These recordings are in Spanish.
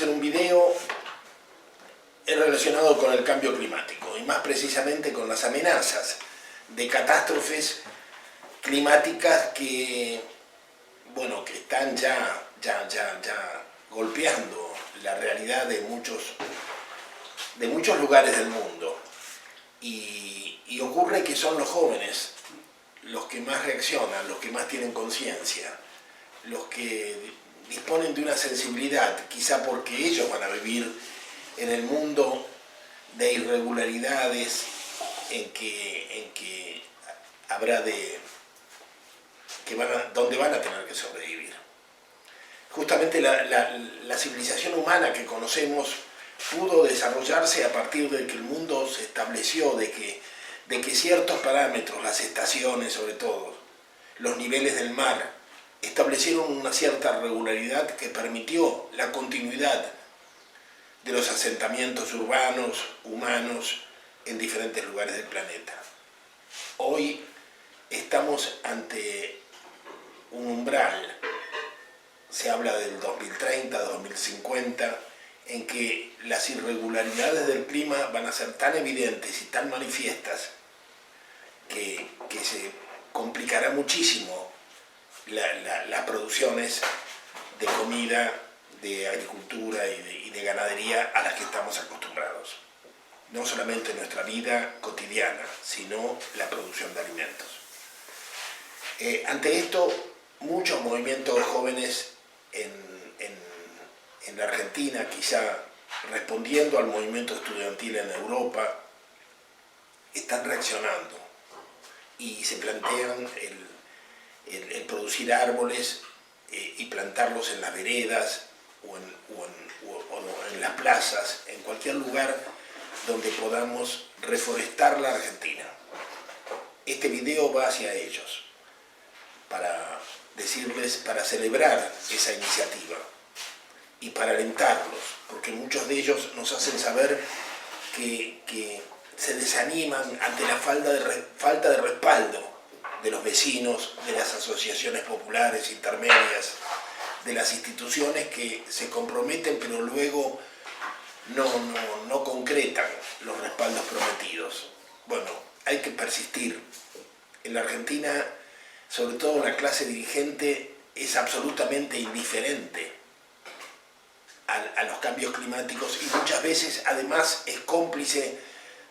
hacer un video relacionado con el cambio climático y más precisamente con las amenazas de catástrofes climáticas que, bueno, que están ya golpeando la realidad de muchos lugares del mundo. Y ocurre que son los jóvenes los que más reaccionan, los que más tienen conciencia, los que disponen de una sensibilidad, quizá porque ellos van a vivir en el mundo de irregularidades en que habrá donde van a tener que sobrevivir. Justamente la civilización humana que conocemos pudo desarrollarse a partir de que el mundo se estableció, de que ciertos parámetros, las estaciones sobre todo, los niveles del mar, establecieron una cierta regularidad que permitió la continuidad de los asentamientos urbanos, humanos, en diferentes lugares del planeta. Hoy estamos ante un umbral, se habla del 2030, 2050, en que las irregularidades del clima van a ser tan evidentes y tan manifiestas que se complicará muchísimo las producciones de comida, de agricultura y de ganadería a las que estamos acostumbrados. No solamente en nuestra vida cotidiana, sino la producción de alimentos. Ante esto, muchos movimientos jóvenes en la Argentina, quizá respondiendo al movimiento estudiantil en Europa, están reaccionando y se plantean el producir árboles y plantarlos en las veredas o en las plazas, en cualquier lugar donde podamos reforestar la Argentina. Este video va hacia ellos, para decirles, para celebrar esa iniciativa y para alentarlos, porque muchos de ellos nos hacen saber que se desaniman ante la falta de respaldo de los vecinos, de las asociaciones populares intermedias, de las instituciones que se comprometen pero luego no concretan los respaldos prometidos. Bueno, hay que persistir. En la Argentina, sobre todo la clase dirigente, es absolutamente indiferente a los cambios climáticos y muchas veces además es cómplice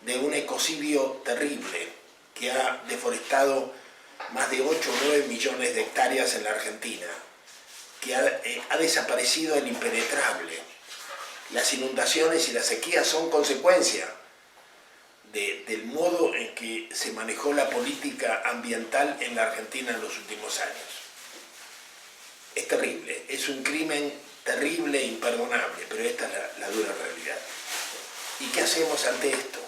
de un ecocidio terrible que ha deforestado más de 8 o 9 millones de hectáreas en la Argentina, que ha desaparecido el impenetrable. Las inundaciones y las sequías son consecuencia del modo en que se manejó la política ambiental en la Argentina en los últimos años. Es terrible, es un crimen terrible e imperdonable, pero esta es la dura realidad. ¿Y qué hacemos ante esto?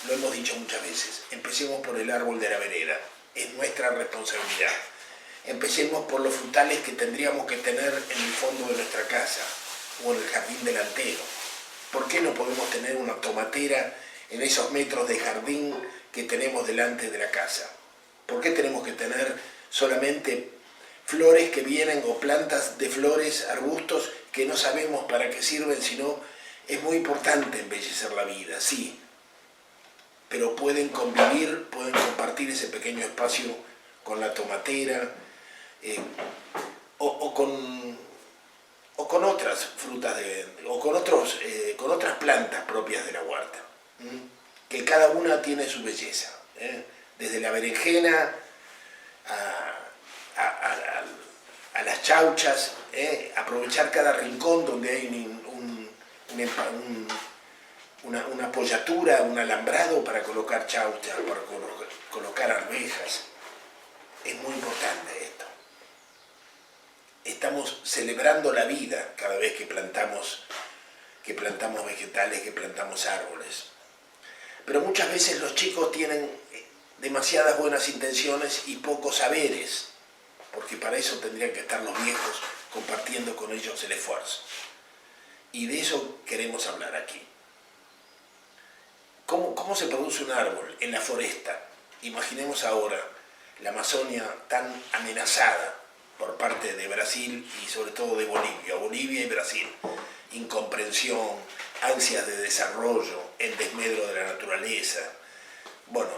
Lo hemos dicho muchas veces, empecemos por el árbol de la vereda, es nuestra responsabilidad. Empecemos por los frutales que tendríamos que tener en el fondo de nuestra casa o en el jardín delantero. ¿Por qué no podemos tener una tomatera en esos metros de jardín que tenemos delante de la casa? ¿Por qué tenemos que tener solamente flores que vienen o plantas de flores, arbustos que no sabemos para qué sirven, sino es muy importante embellecer la vida, sí, pero pueden convivir, pueden compartir ese pequeño espacio con la tomatera o con otras frutas o con otras plantas propias de la huerta, que cada una tiene su belleza, desde la berenjena a las chauchas, aprovechar cada rincón donde hay una apoyatura, un alambrado para colocar chauchas, para colocar arvejas. Es muy importante esto. Estamos celebrando la vida cada vez que plantamos vegetales, que plantamos árboles. Pero muchas veces los chicos tienen demasiadas buenas intenciones y pocos saberes, porque para eso tendrían que estar los viejos compartiendo con ellos el esfuerzo. Y de eso queremos hablar aquí. ¿Cómo se produce un árbol en la foresta? Imaginemos ahora la Amazonia tan amenazada por parte de Brasil y sobre todo de Bolivia y Brasil. incomprensión, ansias de desarrollo, en desmedro de la naturaleza, bueno,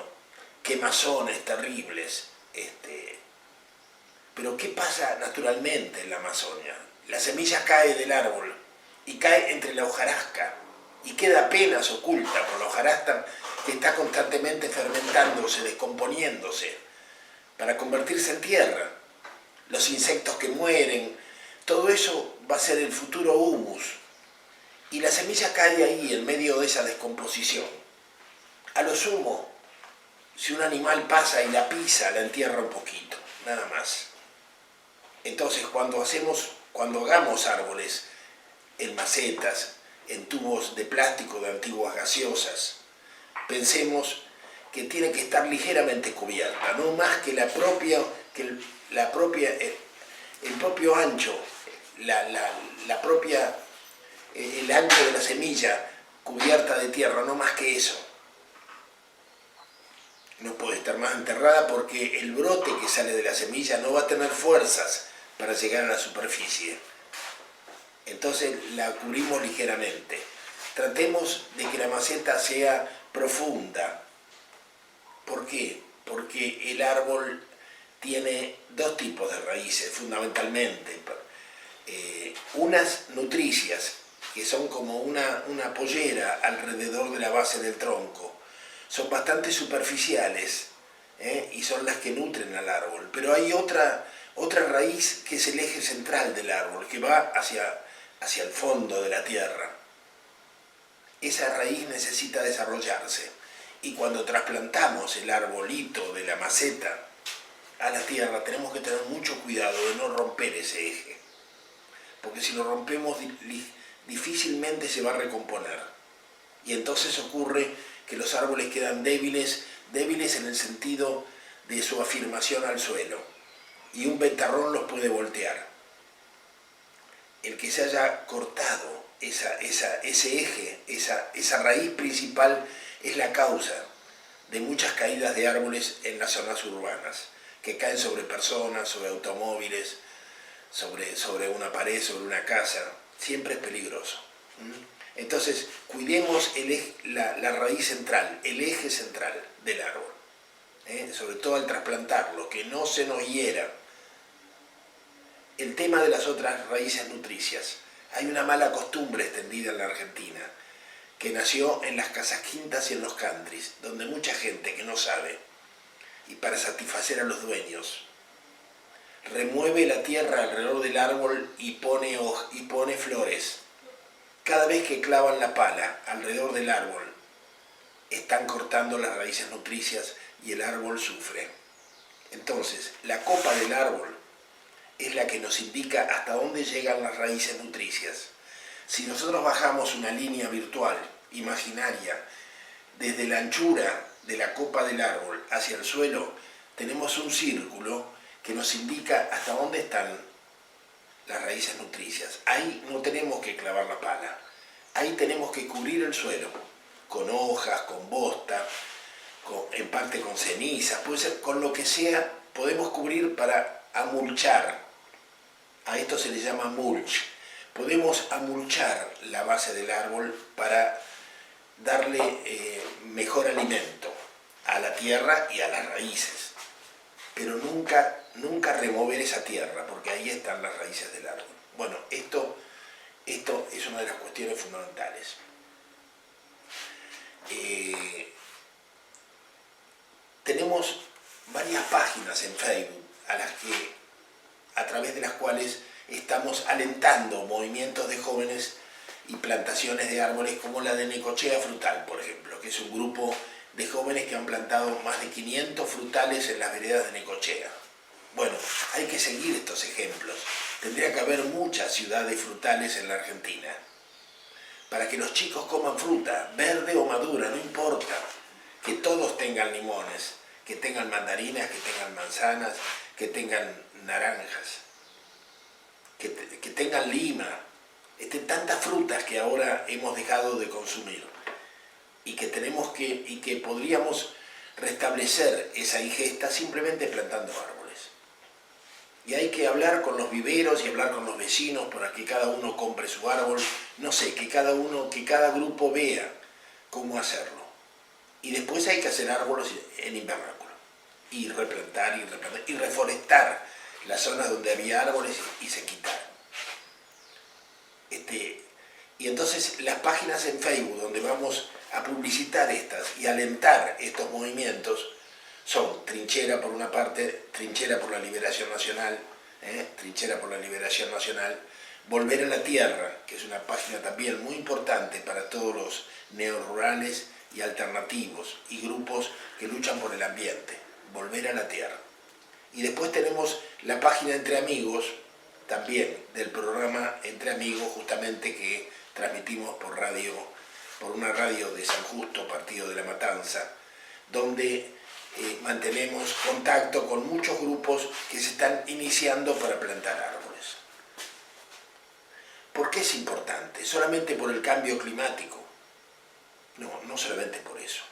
quemazones terribles. Pero ¿qué pasa naturalmente en la Amazonia? La semilla cae del árbol y cae entre la hojarasca y queda apenas oculta por la hojarasca que está constantemente fermentándose, descomponiéndose, para convertirse en tierra. Los insectos que mueren, todo eso va a ser el futuro humus. Y la semilla cae ahí, en medio de esa descomposición. A lo sumo, si un animal pasa y la pisa, la entierra un poquito, nada más. Entonces, cuando hagamos árboles en macetas, en tubos de plástico de antiguas gaseosas, pensemos que tiene que estar ligeramente cubierta, no más que el propio ancho, el ancho de la semilla cubierta de tierra, no más que eso. No puede estar más enterrada porque el brote que sale de la semilla no va a tener fuerzas para llegar a la superficie. Entonces la cubrimos ligeramente. Tratemos de que la maceta sea profunda. ¿Por qué? Porque el árbol tiene dos tipos de raíces, fundamentalmente. Unas nutricias, que son como una pollera alrededor de la base del tronco. Son bastante superficiales, y son las que nutren al árbol. Pero hay otra raíz que es el eje central del árbol, que va hacia el fondo de la tierra. Esa raíz necesita desarrollarse. Y cuando trasplantamos el arbolito de la maceta a la tierra, tenemos que tener mucho cuidado de no romper ese eje. Porque si lo rompemos, difícilmente se va a recomponer. Y entonces ocurre que los árboles quedan débiles en el sentido de su afirmación al suelo. Y un ventarrón los puede voltear. El que se haya cortado ese eje, esa raíz principal, es la causa de muchas caídas de árboles en las zonas urbanas, que caen sobre personas, sobre automóviles, sobre una pared, sobre una casa. Siempre es peligroso. Entonces, cuidemos la raíz central, el eje central del árbol, sobre todo al trasplantarlo, que no se nos hiera. El tema de las otras raíces nutricias. Hay una mala costumbre extendida en la Argentina, que nació en las casas quintas y en los countries, donde mucha gente que no sabe, y para satisfacer a los dueños, remueve la tierra alrededor del árbol y pone flores. Cada vez que clavan la pala alrededor del árbol, están cortando las raíces nutricias y el árbol sufre. Entonces, la copa del árbol es la que nos indica hasta dónde llegan las raíces nutricias. Si nosotros bajamos una línea virtual, imaginaria, desde la anchura de la copa del árbol hacia el suelo, tenemos un círculo que nos indica hasta dónde están las raíces nutricias. Ahí no tenemos que clavar la pala, ahí tenemos que cubrir el suelo, con hojas, con bosta, en parte con cenizas, puede ser con lo que sea, podemos cubrir para amulchar. A esto se le llama mulch. Podemos amulchar la base del árbol para darle mejor alimento a la tierra y a las raíces. Pero nunca remover esa tierra, porque ahí están las raíces del árbol. Bueno, esto es una de las cuestiones fundamentales. Tenemos varias páginas en Facebook a través de las cuales estamos alentando movimientos de jóvenes y plantaciones de árboles, como la de Necochea Frutal, por ejemplo, que es un grupo de jóvenes que han plantado más de 500 frutales en las veredas de Necochea. Bueno, hay que seguir estos ejemplos. Tendría que haber muchas ciudades frutales en la Argentina, para que los chicos coman fruta, verde o madura, no importa, que todos tengan limones, que tengan mandarinas, que tengan manzanas, que tengan naranjas, que tengan lima, tantas frutas que ahora hemos dejado de consumir y que podríamos restablecer esa ingesta simplemente plantando árboles. Y hay que hablar con los viveros y hablar con los vecinos para que cada uno compre su árbol. No sé, que cada grupo vea cómo hacerlo. Y después hay que hacer árboles en invernáculo. Y replantar y reforestar las zonas donde había árboles y se quitaron. Y entonces las páginas en Facebook donde vamos a publicitar estas y alentar estos movimientos son Trinchera por una parte, Trinchera por la Liberación Nacional, Trinchera por la Liberación Nacional, Volver a la Tierra, que es una página también muy importante para todos los neorurales y alternativos y grupos que luchan por el ambiente, Volver a la Tierra. Y después tenemos la página Entre Amigos, también del programa Entre Amigos, justamente que transmitimos por una radio de San Justo, partido de La Matanza, donde mantenemos contacto con muchos grupos que se están iniciando para plantar árboles. ¿Por qué es importante? ¿Solamente por el cambio climático? No, no solamente por eso.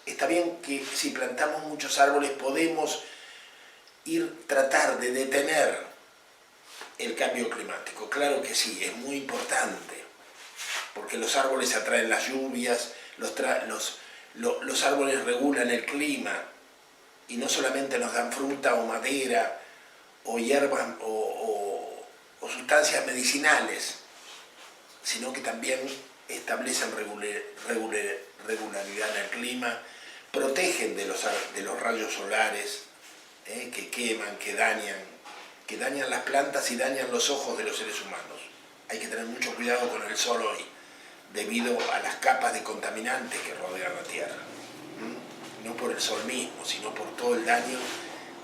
Está bien que si plantamos muchos árboles podemos tratar de detener el cambio climático. Claro que sí, es muy importante, porque los árboles atraen las lluvias, los árboles regulan el clima y no solamente nos dan fruta o madera o hierbas o sustancias medicinales, sino que también establecen regularidad en el clima, protegen de los rayos solares que queman, que dañan las plantas y dañan los ojos de los seres humanos. Hay que tener mucho cuidado con el sol hoy, debido a las capas de contaminantes que rodean la Tierra. No por el sol mismo, sino por todo el daño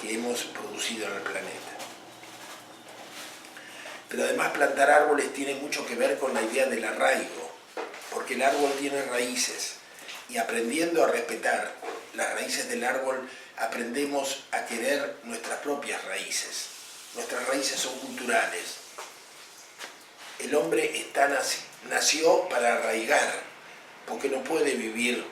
que hemos producido en el planeta. Pero además plantar árboles tiene mucho que ver con la idea del arraigo, porque el árbol tiene raíces, y aprendiendo a respetar las raíces del árbol, aprendemos a querer nuestras propias raíces. Nuestras raíces son culturales. El hombre nació para arraigar, porque no puede vivir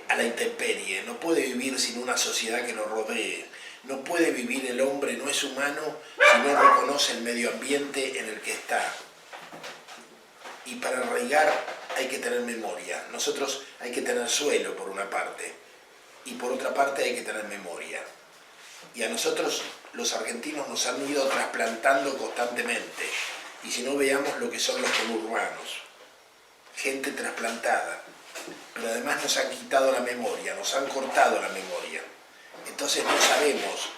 a la intemperie, no puede vivir sin una sociedad que lo rodee, no puede vivir el hombre, no es humano si no reconoce el medio ambiente en el que está. Y para arraigar hay que tener memoria. Nosotros hay que tener suelo por una parte, y por otra parte hay que tener memoria. Y a nosotros los argentinos nos han ido trasplantando constantemente. Y si no, veamos lo que son los conurbanos, gente trasplantada, pero además nos han quitado la memoria, nos han cortado la memoria. Entonces no sabemos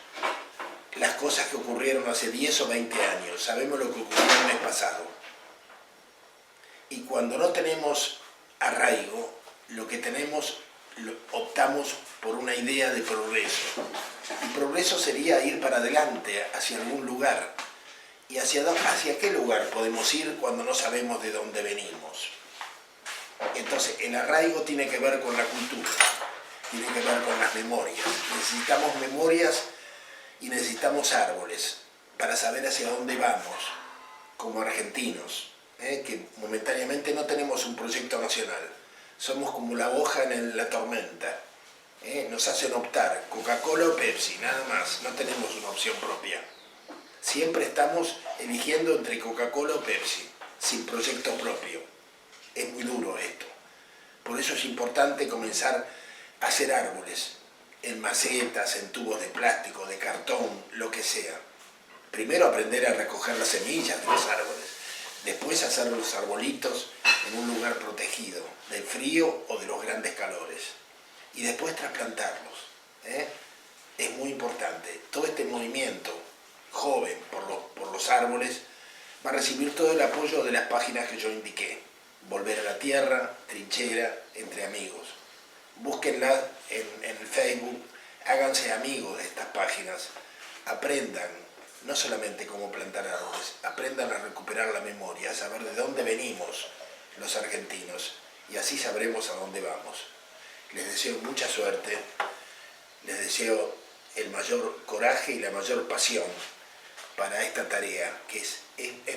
las cosas que ocurrieron hace 10 o 20 años, sabemos lo que ocurrió el mes pasado. Y cuando no tenemos arraigo, lo que tenemos, optamos por una idea de progreso. Y progreso sería ir para adelante, hacia algún lugar. ¿Y hacia qué lugar podemos ir cuando no sabemos de dónde venimos? Entonces, el arraigo tiene que ver con la cultura, tiene que ver con las memorias. Necesitamos memorias y necesitamos árboles para saber hacia dónde vamos, como argentinos, que momentáneamente no tenemos un proyecto nacional. Somos como la hoja en la tormenta. Nos hacen optar Coca-Cola o Pepsi, nada más, no tenemos una opción propia. Siempre estamos eligiendo entre Coca-Cola o Pepsi, sin proyecto propio. Es muy duro esto. Por eso es importante comenzar a hacer árboles, en macetas, en tubos de plástico, de cartón, lo que sea. Primero aprender a recoger las semillas de los árboles, después hacer los arbolitos en un lugar protegido, del frío o de los grandes calores, y después trasplantarlos. Es muy importante. Todo este movimiento joven por los árboles va a recibir todo el apoyo de las páginas que yo indiqué. Volver a la Tierra, Trinchera, Entre Amigos. Búsquenlas en el Facebook, háganse amigos de estas páginas, aprendan no solamente cómo plantar árboles, aprendan a recuperar la memoria, a saber de dónde venimos los argentinos, y así sabremos a dónde vamos. Les deseo mucha suerte, les deseo el mayor coraje y la mayor pasión para esta tarea, que es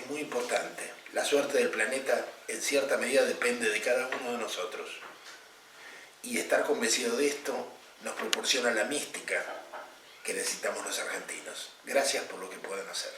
muy importante. La suerte del planeta en cierta medida depende de cada uno de nosotros. Y estar convencido de esto nos proporciona la mística que necesitamos los argentinos. Gracias por lo que pueden hacer.